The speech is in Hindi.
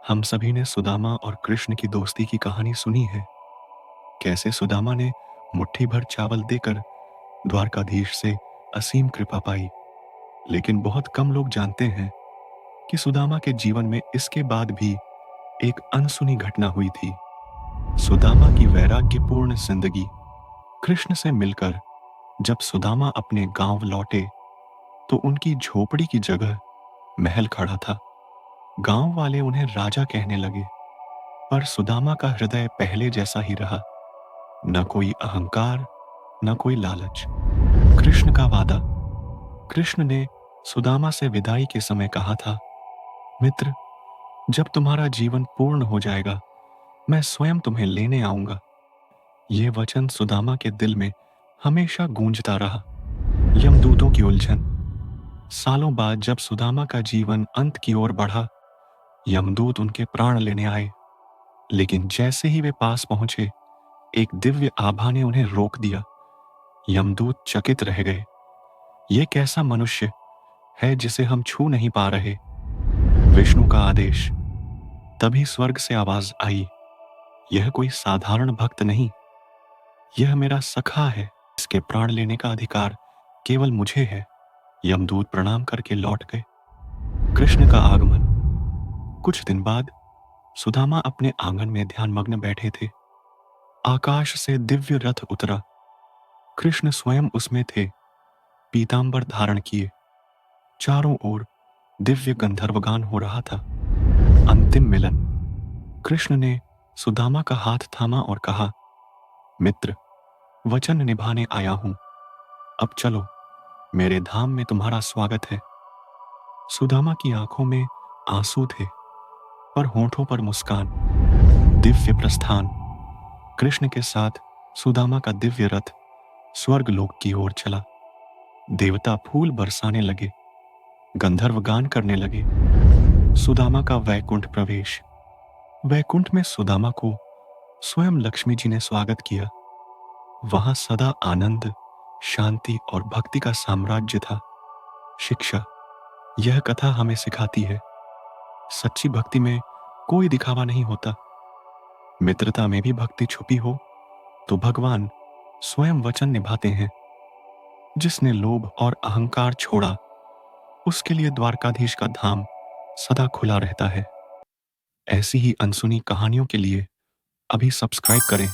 हम सभी ने सुदामा और कृष्ण की दोस्ती की कहानी सुनी है। कैसे सुदामा ने मुट्ठी भर चावल देकर द्वारकाधीश से असीम कृपा पाई। लेकिन बहुत कम लोग जानते हैं कि सुदामा के जीवन में इसके बाद भी एक अनसुनी घटना हुई थी। सुदामा की वैराग्यपूर्ण जिंदगी। कृष्ण से मिलकर जब सुदामा अपने गांव लौटे तो उनकी झोपड़ी की जगह महल खड़ा था। गांव वाले उन्हें राजा कहने लगे, पर सुदामा का हृदय पहले जैसा ही रहा। न कोई अहंकार, न कोई लालच। कृष्ण का वादा। कृष्ण ने सुदामा से विदाई के समय कहा था, मित्र, जब तुम्हारा जीवन पूर्ण हो जाएगा मैं स्वयं तुम्हें लेने आऊंगा। यह वचन सुदामा के दिल में हमेशा गूंजता रहा। यमदूतों की उलझन। सालों बाद जब सुदामा का जीवन अंत की ओर बढ़ा, यमदूत उनके प्राण लेने आए। लेकिन जैसे ही वे पास पहुंचे, एक दिव्य आभा ने उन्हें रोक दिया। यमदूत चकित रह गए। ये कैसा मनुष्य है जिसे हम छू नहीं पा रहे। विष्णु का आदेश। तभी स्वर्ग से आवाज आई, यह कोई साधारण भक्त नहीं, यह मेरा सखा है। इसके प्राण लेने का अधिकार केवल मुझे है। यमदूत प्रणाम करके लौट गए। कृष्ण का आगमन। कुछ दिन बाद सुदामा अपने आंगन में ध्यानमग्न बैठे थे। आकाश से दिव्य रथ उतरा। कृष्ण स्वयं उसमें थे, पीतांबर धारण किए। चारों ओर दिव्य गंधर्वगान हो रहा था। अंतिम मिलन। कृष्ण ने सुदामा का हाथ थामा और कहा, मित्र, वचन निभाने आया हूं। अब चलो, मेरे धाम में तुम्हारा स्वागत है। सुदामा की आंखों में आंसू थे, पर होठों पर मुस्कान। दिव्य प्रस्थान। कृष्ण के साथ सुदामा का दिव्य रथ स्वर्ग लोक की ओर चला। देवता फूल बरसाने लगे, गंधर्व गान करने लगे। सुदामा का वैकुंठ प्रवेश। वैकुंठ में सुदामा को स्वयं लक्ष्मी जी ने स्वागत किया। वहां सदा आनंद, शांति और भक्ति का साम्राज्य था। शिक्षा। यह कथा हमें सिखाती है, सच्ची भक्ति में कोई दिखावा नहीं होता। मित्रता में भी भक्ति छुपी हो तो भगवान स्वयं वचन निभाते हैं। जिसने लोभ और अहंकार छोड़ा, उसके लिए द्वारकाधीश का धाम सदा खुला रहता है। ऐसी ही अनसुनी कहानियों के लिए अभी सब्सक्राइब करें।